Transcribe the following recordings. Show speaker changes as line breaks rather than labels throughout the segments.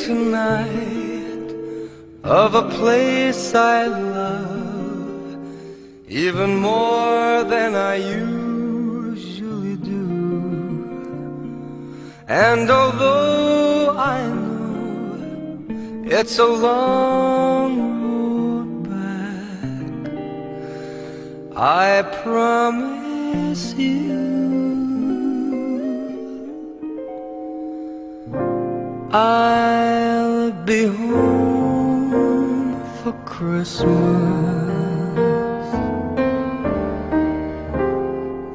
tonight of a place I love even more than I usually do. And although I know it's a long road back, I promise you I'll be home for Christmas.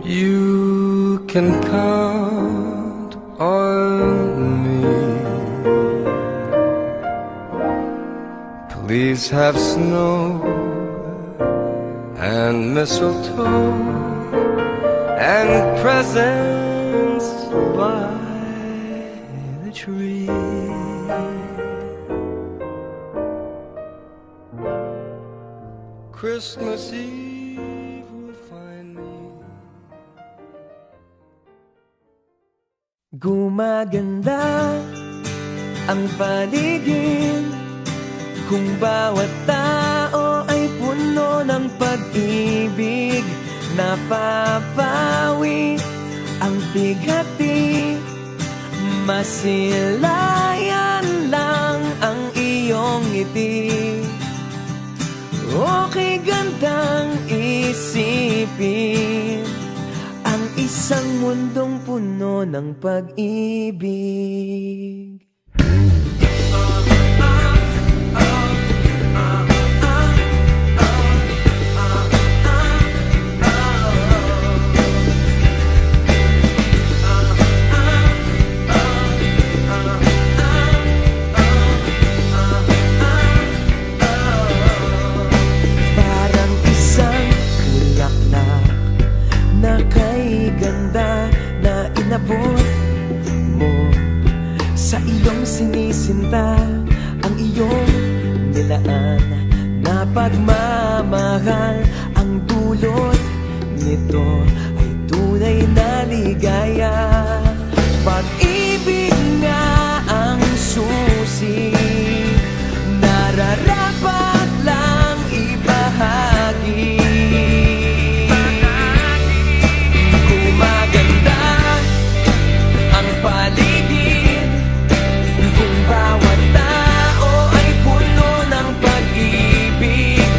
You can count on me. Please have snow and mistletoe and presents by the tree. Christmas Eve will find me.
Gumaganda ang paligid kung bawat tao ay puno ng pag-ibig. Napapawi ang bighati, masilayan lang ang iyong ngiti. Okay, gandang isipin ang isang mundong puno ng pag-ibig. Inabot mo sa iyong sinisinta ang iyong nilaan na pagmamahal. Ang dulot nito ay tunay na ligaya. Pag-ibig nga ang susi, nararapat lang ibahagi. Paligid kung bawat tao ay puno ng pag-ibig.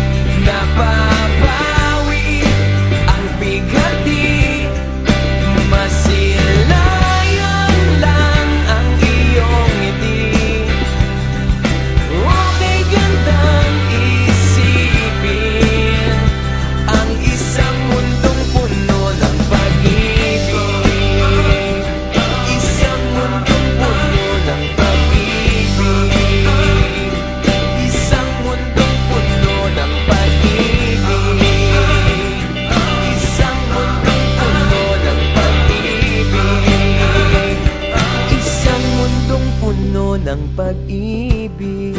Napapawi ang bighati, masilayan lang ang iyong ngiti. Okay, gandang isipin ang isang mundong puno ng pag-ibig. Ng pag-ibig.